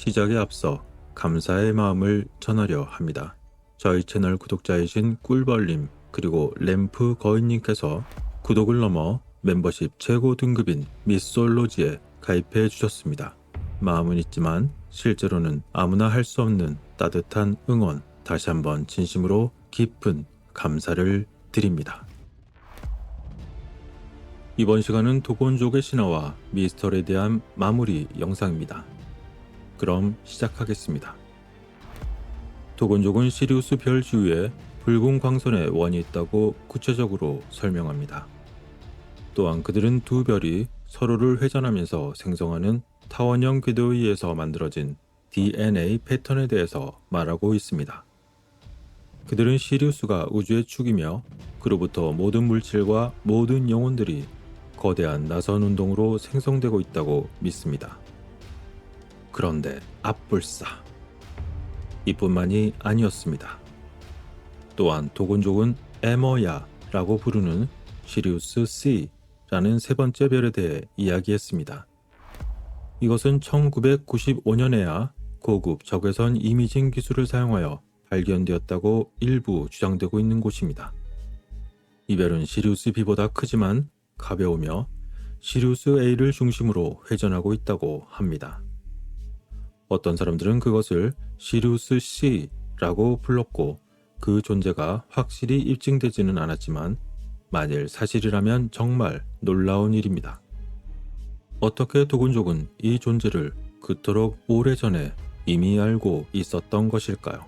시작에 앞서 감사의 마음을 전하려 합니다. 저희 채널 구독자이신 꿀벌님 그리고 램프 거인님께서 구독을 넘어 멤버십 최고 등급인 미솔로지에 가입해 주셨습니다. 마음은 있지만 실제로는 아무나 할 수 없는 따뜻한 응원, 다시 한번 진심으로 깊은 감사를 드립니다. 이번 시간은 도곤족의 신화와 미스터에 대한 마무리 영상입니다. 그럼 시작하겠습니다. 도곤족은 시리우스 별 주위에 붉은 광선의 원이 있다고 구체적으로 설명합니다. 또한 그들은 두 별이 서로를 회전하면서 생성하는 타원형 궤도에 의해서 만들어진 DNA 패턴에 대해서 말하고 있습니다. 그들은 시리우스가 우주의 축이며 그로부터 모든 물질과 모든 영혼들이 거대한 나선 운동으로 생성되고 있다고 믿습니다. 그런데 앞불싸 이뿐만이 아니었습니다. 또한 도곤족은 에머야라고 부르는 시리우스 C라는 세 번째 별에 대해 이야기했습니다. 이것은 1995년에야 고급 적외선 이미징 기술을 사용하여 발견되었다고 일부 주장되고 있는 곳입니다. 이 별은 시리우스 B보다 크지만 가벼우며 시리우스 A를 중심으로 회전하고 있다고 합니다. 어떤 사람들은 그것을 시리우스 C라고 불렀고 그 존재가 확실히 입증되지는 않았지만 만일 사실이라면 정말 놀라운 일입니다. 어떻게 도곤족은 이 존재를 그토록 오래전에 이미 알고 있었던 것일까요?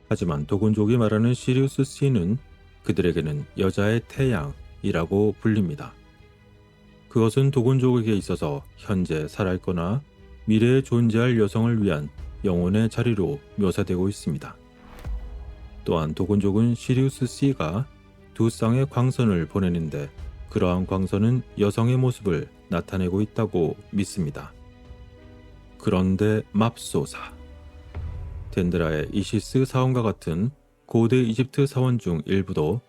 하지만 도곤족이 말하는 시리우스 C는 그들에게는 여자의 태양이라고 불립니다. 그것은 도곤족에게 있어서 현재 살아있거나 미래에 존재할 여성을 위한 영혼의 자리로 묘사되고 있습니다. 또한 도곤족은 시리우스 C가 두 쌍의 광선을 보내는데 그러한 광선은 여성의 모습을 나타내고 있다고 믿습니다. 그런데 맙소사, 덴드라의 이시스 사원과 같은 고대 이집트 사원 중 일부도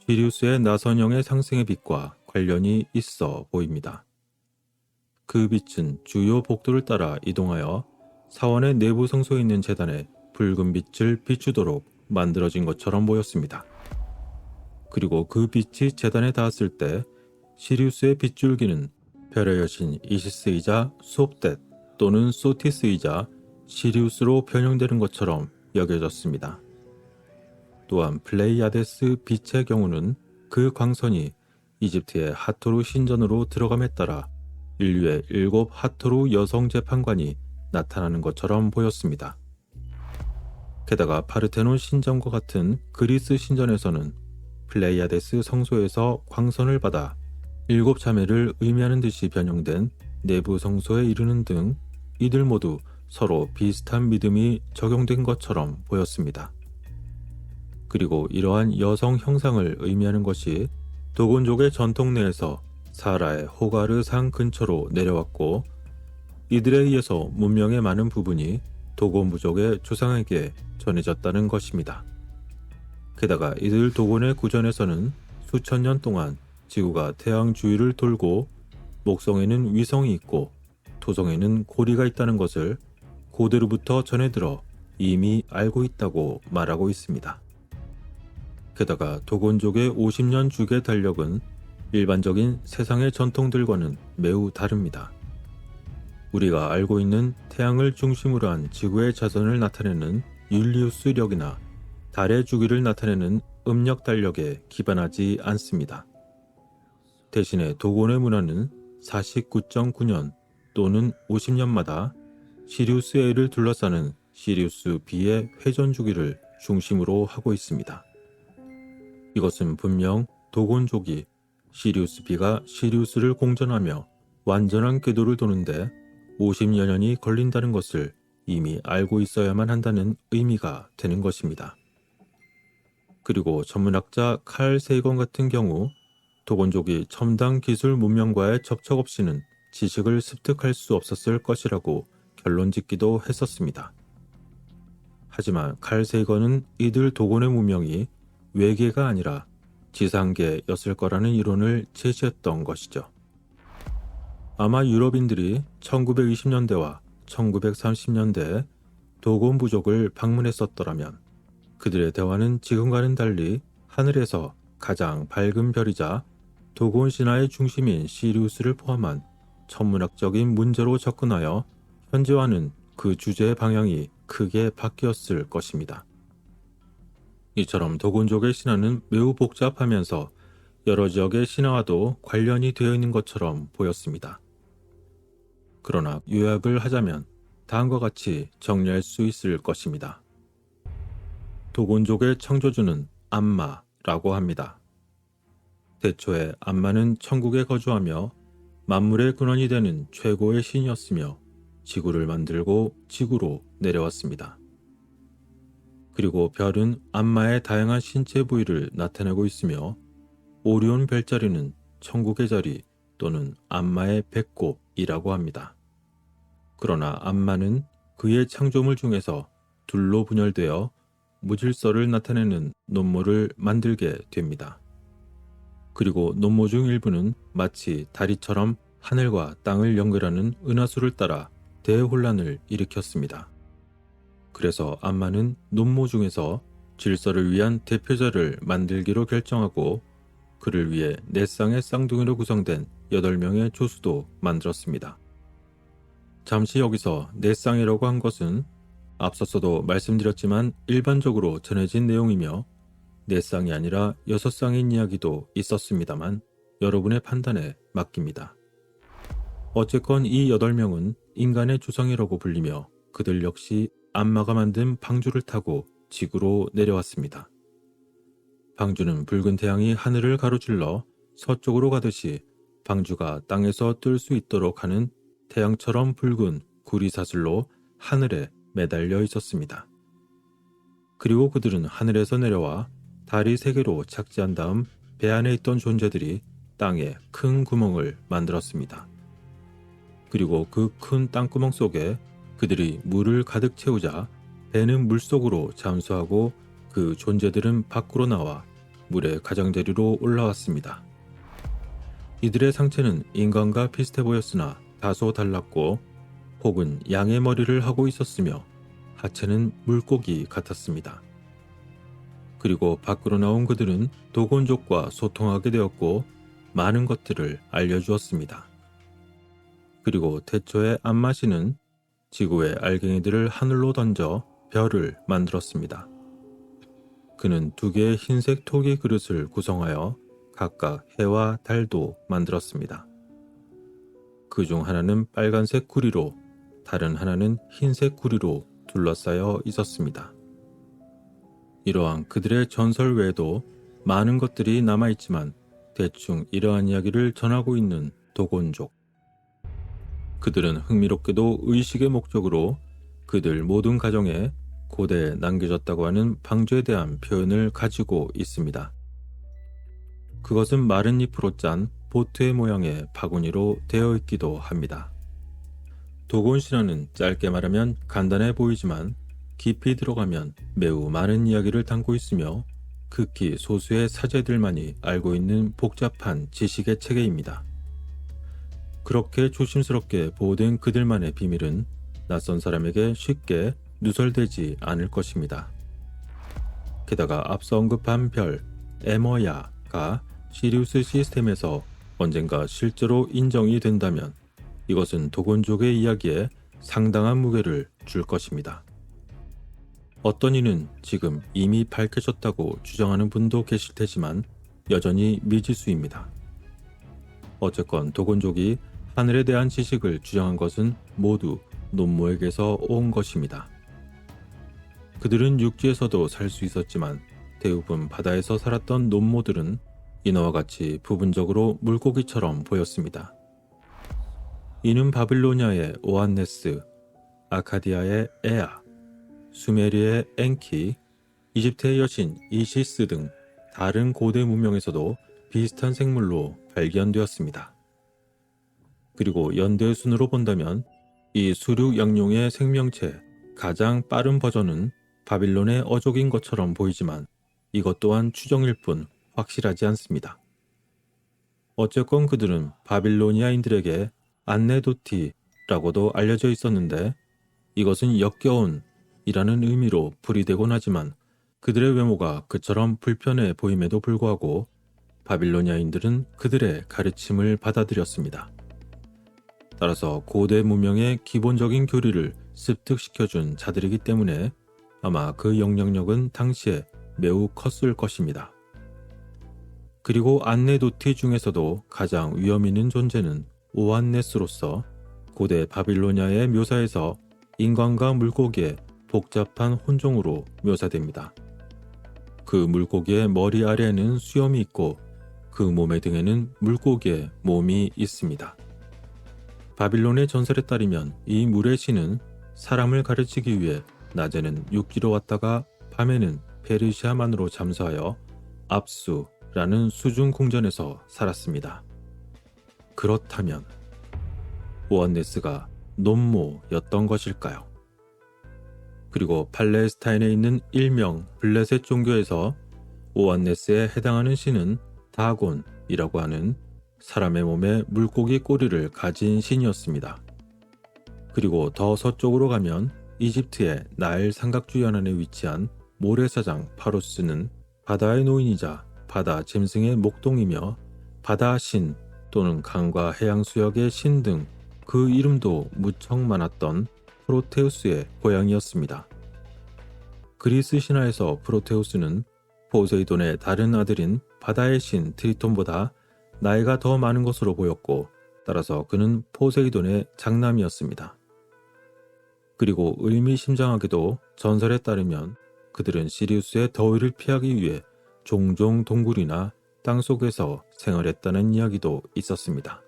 시리우스의 나선형의 상승의 빛과 관련이 있어 보입니다. 그 빛은 주요 복도를 따라 이동하여 사원의 내부 성소에 있는 제단에 붉은 빛을 비추도록 만들어진 것처럼 보였습니다. 그리고 그 빛이 제단에 닿았을 때 시리우스의 빗줄기는 별의 여신 이시스이자 수옵댓 또는 소티스이자 시리우스로 변형되는 것처럼 여겨졌습니다. 또한 플레이아데스 빛의 경우는 그 광선이 이집트의 하토르 신전으로 들어감에 따라 인류의 7 하토르 여성 재판관이 나타나는 것처럼 보였습니다. 게다가 파르테논 신전과 같은 그리스 신전에서는 플레이아데스 성소에서 광선을 받아 7 자매를 의미하는 듯이 변형된 내부 성소에 이르는 등 이들 모두 서로 비슷한 믿음이 적용된 것처럼 보였습니다. 그리고 이러한 여성 형상을 의미하는 것이 도곤족의 전통 내에서 사라의 호가르 산 근처로 내려왔고 이들에 의해서 문명의 많은 부분이 도곤부족의 조상에게 전해졌다는 것입니다. 게다가 이들 도곤의 구전에서는 수천 년 동안 지구가 태양 주위를 돌고 목성에는 위성이 있고 토성에는 고리가 있다는 것을 고대로부터 전해들어 이미 알고 있다고 말하고 있습니다. 게다가 도곤족의 50년 주계 달력은 일반적인 세상의 전통들과는 매우 다릅니다. 우리가 알고 있는 태양을 중심으로 한 지구의 자전을 나타내는 율리우스력이나 달의 주기를 나타내는 음력 달력에 기반하지 않습니다. 대신에 도곤의 문화는 49.9년 또는 50년마다 시리우스 A를 둘러싸는 시리우스 B의 회전 주기를 중심으로 하고 있습니다. 이것은 분명 도곤족이 시리우스 B가 시리우스를 공전하며 완전한 궤도를 도는데 50여 년이 걸린다는 것을 이미 알고 있어야만 한다는 의미가 되는 것입니다. 그리고 천문학자 칼 세이건 같은 경우 도곤족이 첨단 기술 문명과의 접촉 없이는 지식을 습득할 수 없었을 것이라고 결론 짓기도 했었습니다. 하지만 칼 세이건은 이들 도곤의 문명이 외계가 아니라 지상계였을 거라는 이론을 제시했던 것이죠. 아마 유럽인들이 1920년대와 1930년대 도곤 부족을 방문했었더라면 그들의 대화는 지금과는 달리 하늘에서 가장 밝은 별이자 도곤 신화의 중심인 시리우스를 포함한 천문학적인 문제로 접근하여 현재와는 그 주제의 방향이 크게 바뀌었을 것입니다. 이처럼 도곤족의 신화는 매우 복잡하면서 여러 지역의 신화와도 관련이 되어 있는 것처럼 보였습니다. 그러나 요약을 하자면 다음과 같이 정리할 수 있을 것입니다. 도곤족의 창조주는 안마라고 합니다. 대초에 안마는 천국에 거주하며 만물의 근원이 되는 최고의 신이었으며 지구를 만들고 지구로 내려왔습니다. 그리고 별은 안마의 다양한 신체 부위를 나타내고 있으며 오리온 별자리는 천국의 자리 또는 안마의 배꼽이라고 합니다. 그러나 안마는 그의 창조물 중에서 둘로 분열되어 무질서를 나타내는 논모를 만들게 됩니다. 그리고 논모 중 일부는 마치 다리처럼 하늘과 땅을 연결하는 은하수를 따라 대혼란을 일으켰습니다. 그래서 안마는 논모 중에서 질서를 위한 대표자를 만들기로 결정하고 그를 위해 4쌍의 쌍둥이로 구성된 8명의 조수도 만들었습니다. 잠시 여기서 4쌍이라고 한 것은 앞서서도 말씀드렸지만 일반적으로 전해진 내용이며 4쌍이 아니라 6쌍인 이야기도 있었습니다만 여러분의 판단에 맡깁니다. 어쨌건 이 8명은 인간의 조상이라고 불리며 그들 역시 안마가 만든 방주를 타고 지구로 내려왔습니다. 방주는 붉은 태양이 하늘을 가로질러 서쪽으로 가듯이 방주가 땅에서 뜰 수 있도록 하는 태양처럼 붉은 구리사슬로 하늘에 매달려 있었습니다. 그리고 그들은 하늘에서 내려와 다리 3개로 착지한 다음 배 안에 있던 존재들이 땅에 큰 구멍을 만들었습니다. 그리고 그 큰 땅구멍 속에 그들이 물을 가득 채우자 배는 물속으로 잠수하고 그 존재들은 밖으로 나와 물의 가장자리로 올라왔습니다. 이들의 상체는 인간과 비슷해 보였으나 다소 달랐고 혹은 양의 머리를 하고 있었으며 하체는 물고기 같았습니다. 그리고 밖으로 나온 그들은 도곤족과 소통하게 되었고 많은 것들을 알려주었습니다. 그리고 태초에 안마시는 지구의 알갱이들을 하늘로 던져 별을 만들었습니다. 그는 2개의 흰색 토기 그릇을 구성하여 각각 해와 달도 만들었습니다. 그 중 하나는 빨간색 구리로 다른 하나는 흰색 구리로 둘러싸여 있었습니다. 이러한 그들의 전설 외에도 많은 것들이 남아있지만 대충 이러한 이야기를 전하고 있는 도곤족. 그들은 흥미롭게도 의식의 목적으로 그들 모든 가정에 고대에 남겨졌다고 하는 방주에 대한 표현을 가지고 있습니다. 그것은 마른 잎으로 짠 보트의 모양의 바구니로 되어 있기도 합니다. 도곤 신화는 짧게 말하면 간단해 보이지만 깊이 들어가면 매우 많은 이야기를 담고 있으며 극히 소수의 사제들만이 알고 있는 복잡한 지식의 체계입니다. 그렇게 조심스럽게 보호된 그들만의 비밀은 낯선 사람에게 쉽게 누설되지 않을 것입니다. 게다가 앞서 언급한 별, 에머야가 시리우스 시스템에서 언젠가 실제로 인정이 된다면 이것은 도곤족의 이야기에 상당한 무게를 줄 것입니다. 어떤 이는 지금 이미 밝혀졌다고 주장하는 분도 계실 테지만 여전히 미지수입니다. 어쨌건 도곤족이 하늘에 대한 지식을 주장한 것은 모두 논모에게서 온 것입니다. 그들은 육지에서도 살 수 있었지만 대부분 바다에서 살았던 논모들은 인어와 같이 부분적으로 물고기처럼 보였습니다. 이는 바빌로니아의 오안네스, 아카디아의 에아, 수메리의 엔키, 이집트의 여신 이시스 등 다른 고대 문명에서도 비슷한 생물로 발견되었습니다. 그리고 연대 순으로 본다면 이 수륙 양용의 생명체 가장 빠른 버전은 바빌론의 어족인 것처럼 보이지만 이것 또한 추정일 뿐 확실하지 않습니다. 어쨌건 그들은 바빌로니아인들에게 안네도티 라고도 알려져 있었는데 이것은 역겨운 이라는 의미로 풀이되곤 하지만 그들의 외모가 그처럼 불편해 보임에도 불구하고 바빌로니아인들은 그들의 가르침을 받아들였습니다. 따라서 고대 문명의 기본적인 교리를 습득시켜준 자들이기 때문에 아마 그 영향력은 당시에 매우 컸을 것입니다. 그리고 안네도티 중에서도 가장 위험 있는 존재는 오안네스로서 고대 바빌로니아의 묘사에서 인간과 물고기의 복잡한 혼종으로 묘사됩니다. 그 물고기의 머리 아래에는 수염이 있고 그 몸의 등에는 물고기의 몸이 있습니다. 바빌론의 전설에 따르면 이 물의 신은 사람을 가르치기 위해 낮에는 육지로 왔다가 밤에는 페르시아만으로 잠수하여 압수라는 수중 궁전에서 살았습니다. 그렇다면 오안네스가 논모였던 것일까요? 그리고 팔레스타인에 있는 일명 블레셋 종교에서 오안네스에 해당하는 신은 다곤이라고 하는 사람의 몸에 물고기 꼬리를 가진 신이었습니다. 그리고 더 서쪽으로 가면 이집트의 나일 삼각주 연안에 위치한 모래사장 파로스는 바다의 노인이자 바다 짐승의 목동이며 바다 신 또는 강과 해양 수역의 신 등 그 이름도 무척 많았던 프로테우스의 고향이었습니다. 그리스 신화에서 프로테우스는 포세이돈의 다른 아들인 바다의 신 트리톤보다 나이가 더 많은 것으로 보였고 따라서 그는 포세이돈의 장남이었습니다. 그리고 의미심장하게도 전설에 따르면 그들은 시리우스의 더위를 피하기 위해 종종 동굴이나 땅속에서 생활했다는 이야기도 있었습니다.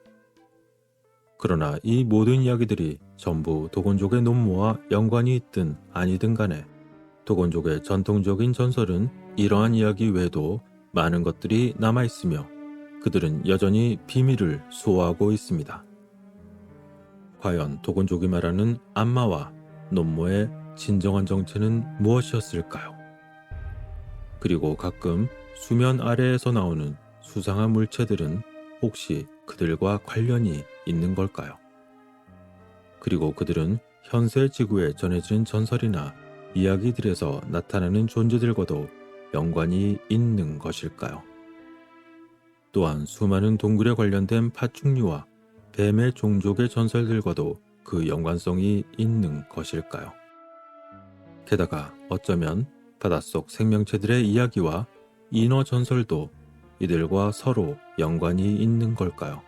그러나 이 모든 이야기들이 전부 도곤족의 논모와 연관이 있든 아니든 간에 도곤족의 전통적인 전설은 이러한 이야기 외에도 많은 것들이 남아있으며 그들은 여전히 비밀을 수호하고 있습니다. 과연 도곤족이 말하는 안마와 논모의 진정한 정체는 무엇이었을까요? 그리고 가끔 수면 아래에서 나오는 수상한 물체들은 혹시 그들과 관련이 있는 걸까요? 그리고 그들은 현세 지구에 전해지는 전설이나 이야기들에서 나타나는 존재들과도 연관이 있는 것일까요? 또한 수많은 동굴에 관련된 파충류와 뱀의 종족의 전설들과도 그 연관성이 있는 것일까요? 게다가 어쩌면 바닷속 생명체들의 이야기와 인어 전설도 이들과 서로 연관이 있는 걸까요?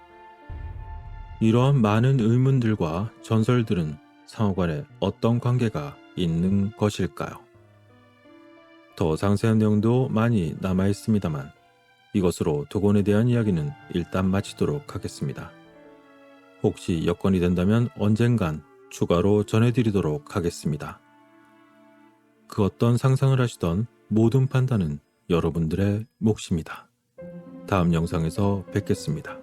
이러한 많은 의문들과 전설들은 상호간에 어떤 관계가 있는 것일까요? 더 상세한 내용도 많이 남아 있습니다만 이것으로 도곤에 대한 이야기는 일단 마치도록 하겠습니다. 혹시 여건이 된다면 언젠간 추가로 전해드리도록 하겠습니다. 그 어떤 상상을 하시던 모든 판단은 여러분들의 몫입니다. 다음 영상에서 뵙겠습니다.